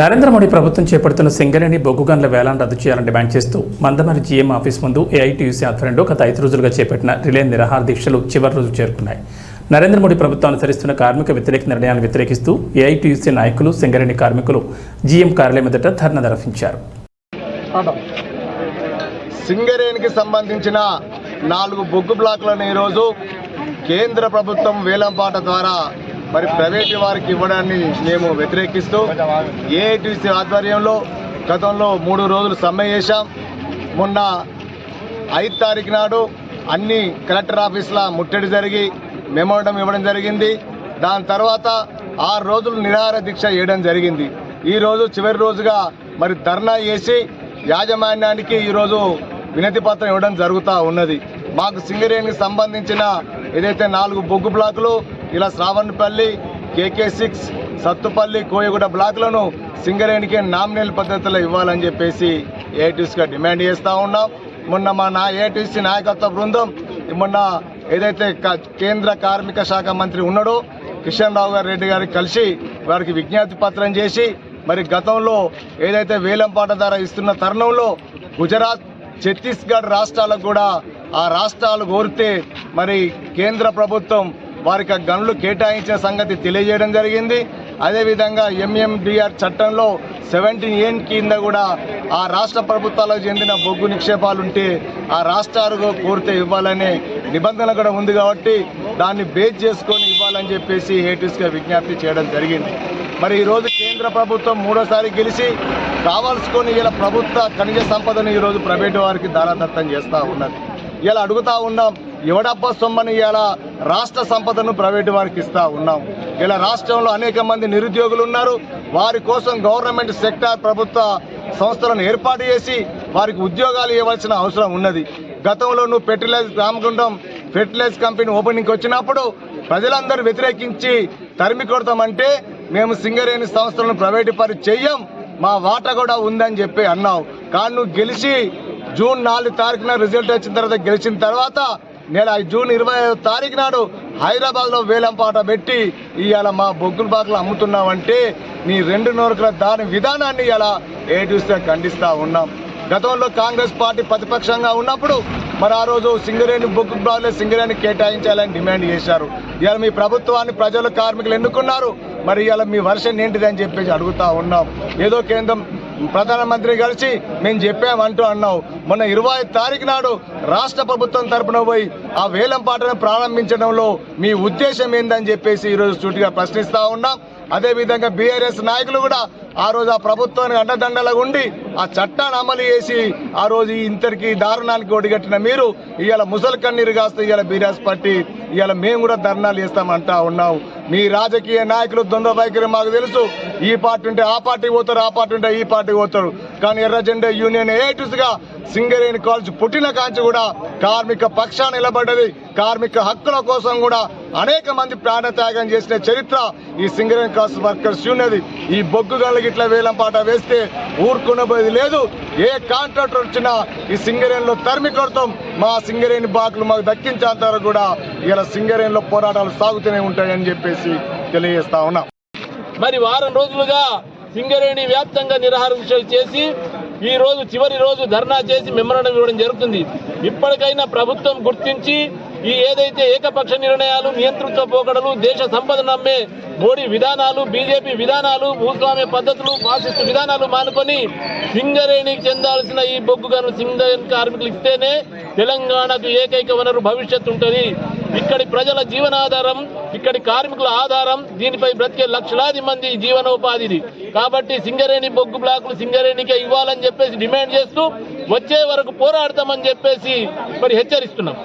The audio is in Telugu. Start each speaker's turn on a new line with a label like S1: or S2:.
S1: నరేంద్ర మోడీ ప్రభుత్వం చేపడుతున్న సింగరేణి బొగ్గు గనుల వేలాన్ని రద్దు చేయాలని డిమాండ్ చేస్తూ మందమరి జీఎం ఆఫీస్ ముందు ఏఐటీయూసీ ఆధ్వర్యంలో గత 5 రోజులుగా చేపట్టిన రిలే నిరాహార దీక్షలు చివరి రోజు చేరుకున్నాయి. నరేంద్ర మోడీ ప్రభుత్వం అనుసరిస్తున్న కార్మిక వ్యతిరేక నిర్ణయాలను వ్యతిరేకిస్తూ ఏఐటీయూసీ నాయకులు సింగరేణి కార్మికులు జీఎం కార్యాలయం ఎదుట ధర్నా నిర్వహించారు.
S2: సింగరేణికి సంబంధించిన 4 బొగ్గు బ్లాకులను ఈరోజు కేంద్ర ప్రభుత్వం వేలంపాట ద్వారా మరి ప్రైవేటు వారికి ఇవ్వడాన్ని మేము వ్యతిరేకిస్తూ ఏఐటీసీ ఆధ్వర్యంలో గతంలో 3 రోజులు సమ్మె చేశాం. మొన్న 5 తారీఖు నాడు అన్ని కలెక్టర్ ఆఫీసుల ముట్టడి జరిగి మెమోరాండం ఇవ్వడం జరిగింది. దాని తర్వాత 6 రోజులు నిరాహార దీక్ష చేయడం జరిగింది. ఈరోజు చివరి రోజుగా మరి ధర్నా చేసి యాజమాన్యానికి ఈరోజు వినతి పత్రం ఇవ్వడం జరుగుతూ ఉన్నది. మాకు సింగరేణికి సంబంధించిన ఏదైతే 4 బొగ్గు బ్లాకులు ఇలా శ్రావణపల్లి, KK6, సత్తుపల్లి, కోయగూడ బ్లాకులను సింగరేణికి నామినల్ పద్ధతిలో ఇవ్వాలని చెప్పేసి ఏఐటీసీగా డిమాండ్ చేస్తూ ఉన్నాం. మొన్న మా ఏఐటీసీ నాయకత్వ బృందం మొన్న ఏదైతే కేంద్ర కార్మిక శాఖ మంత్రి ఉన్నాడో కిషన్ రెడ్డి గారికి కలిసి వారికి విజ్ఞప్తి పత్రం చేసి మరి గతంలో ఏదైతే వేలంపాట ధర ఇస్తున్న తరుణంలో గుజరాత్, ఛత్తీస్గఢ్ రాష్ట్రాలకు కూడా ఆ రాష్ట్రాలు కోరితే మరి కేంద్ర ప్రభుత్వం వారికి గనులు కేటాయించిన సంగతి తెలియజేయడం జరిగింది. అదేవిధంగా MMDR చట్టంలో 17A కింద కూడా ఆ రాష్ట్ర ప్రభుత్వాలకు చెందిన బొగ్గు నిక్షేపాలు ఉంటే ఆ రాష్ట్రాలకు కోరితే ఇవ్వాలనే నిబంధన కూడా ఉంది కాబట్టి దాన్ని బేస్ చేసుకొని ఇవ్వాలని చెప్పేసి ఏఐటీసీగా విజ్ఞప్తి చేయడం జరిగింది. మరి ఈరోజు కేంద్ర ప్రభుత్వం 3వసారి గెలిచి కావాల్సుకొని ఇలా ప్రభుత్వ ఖనిజ సంపదను ఈరోజు ప్రైవేటు వారికి దారాదత్తం చేస్తూ ఉన్నది. ఇలా అడుగుతూ ఉన్నాం, ఎవడబ్బా సొమ్మని ఇలా రాష్ట్ర సంపదను ప్రైవేటు వారికి ఇస్తూ ఉన్నాం. ఇలా రాష్ట్రంలో అనేక మంది నిరుద్యోగులు ఉన్నారు. వారి కోసం గవర్నమెంట్ సెక్టార్ ప్రభుత్వ సంస్థలను ఏర్పాటు చేసి వారికి ఉద్యోగాలు ఇవ్వాల్సిన అవసరం ఉన్నది. గతంలో నువ్వు రామగుండం ఫెర్టిలైజ్ కంపెనీ ఓపెనింగ్కి వచ్చినప్పుడు ప్రజలందరూ వ్యతిరేకించి తరిమి కొడతామంటే మేము సింగరేణి సంస్థలను ప్రైవేటు పని చెయ్యం, మా వాటా కూడా ఉందని చెప్పి అన్నావు. కానీ నువ్వు గెలిచి జూన్ 4 తారీఖున రిజల్ట్ వచ్చిన తర్వాత గెలిచిన తర్వాత జూన్ 25వ తారీఖు నాడు హైదరాబాద్లో వేలంపాట పెట్టి ఇవాళ మా బొగ్గుల బాకులు అమ్ముతున్నావంటే నీ 2 నోరుకుల దాని విధానాన్ని ఇలా ఏఐటీసీగా ఖండిస్తూ ఉన్నాం. గతంలో కాంగ్రెస్ పార్టీ ప్రతిపక్షంగా ఉన్నప్పుడు మరి ఆ రోజు సింగరేణి బొగ్గు బ్లాకులే సింగరేణి కేటాయించాలని డిమాండ్ చేశారు. ఇవాళ మీ ప్రభుత్వాన్ని ప్రజలు కార్మికులు ఎన్నుకున్నారు, మరి ఇవాళ మీ వర్షన్ ఏంటిదని చెప్పేసి అడుగుతూ ఉన్నాం. ఏదో కేంద్రం ప్రధానమంత్రి కలిసి మేము చెప్పామంటూ అన్నావు. మొన్న 25 తారీఖు నాడు రాష్ట్ర ప్రభుత్వం తరపున పోయి ఆ వేలంపాటను ప్రారంభించడంలో మీ ఉద్దేశం ఏందని చెప్పేసి ఈరోజు సూటిగా ప్రశ్నిస్తూ ఉన్నాం. అదేవిధంగా బీఆర్ఎస్ నాయకులు కూడా ఆ రోజు ఆ ప్రభుత్వానికి అండదండలుగా ఉండి ఆ చట్టాన్ని అమలు చేసి ఆ రోజు ఇంతటికి దారుణానికి ఒడిగట్టిన మీరు ఇవాళ ముసలి కన్నీరు కాస్తూ ఇవాళ బీఆర్ఎస్ పార్టీ ఇవాళ మేము కూడా ధర్నాలు చేస్తామంటా ఉన్నాం. మీ రాజకీయ నాయకులు ద్వంద్వ వైఖరి మాకు తెలుసు. ఈ పార్టీ ఉంటే ఆ పార్టీ పోతారు, ఆ పార్టీ ఉంటే ఈ పార్టీ పోతారు. కానీ ఎర్ర జెండా యూనియన్ ఏఐటీసీగా సింగరేణి కాల్చి పుట్టిన కాంచి కూడా కార్మిక పక్షాన్ని నిలబడ్డది. కార్మిక హక్కుల కోసం కూడా అనేక మంది ప్రాణత్యాగం చేసిన చరిత్ర ఈ సింగరేణి కాల్స్ వర్కర్స్ ఉన్నది. ఈ బొగ్గు గనులకి ఇట్లా వేలంపాట వేస్తే ఊరుకునబోయేది లేదు. ఏ కాంట్రాక్టర్ వచ్చినా ఈ సింగరేణిలో తరిమి కొడతాం. మా సింగరేణి బాకులు మాకు దక్కించేంత వరకు కూడా ఇలా సింగరేణిలో పోరాటాలు సాగుతూనే ఉంటాయని చెప్పేసి తెలియజేస్తా ఉన్నాం.
S3: మరి వారం రోజులుగా సింగరేణి వ్యాప్తంగా నిరాహార దీక్షలు చేసి ఈ రోజు చివరి రోజు ధర్నా చేసి మెమోరాండం ఇవ్వడం జరుగుతుంది. ఇప్పటికైనా ప్రభుత్వం గుర్తించి ఈ ఏదైతే ఏకపక్ష నిర్ణయాలు, నియంతృత్వ పోకడలు, దేశ సంపదను నమ్మే మోడీ విధానాలు, బీజేపీ విధానాలు, భూస్వామ్య పద్ధతులు, ఫాసిస్టు విధానాలు మానుకొని సింగరేణికి చెందాల్సిన ఈ బొగ్గు గనులు సింగరేణి కార్మికులు ఇస్తేనే తెలంగాణకు ఏకైక వనరు భవిష్యత్తు ఉంటుంది. ఇక్కడి ప్రజల జీవనాధారం, ఇక్కడి కార్మికుల ఆధారం, దీనిపై బ్రతికే లక్షలాది మంది జీవనోపాధిది. కాబట్టి సింగరేణి బొగ్గు బ్లాకులు సింగరేణికే ఇవ్వాలని చెప్పేసి డిమాండ్ చేస్తూ వచ్చే వరకు పోరాడతామని చెప్పేసి మరి హెచ్చరిస్తున్నాం.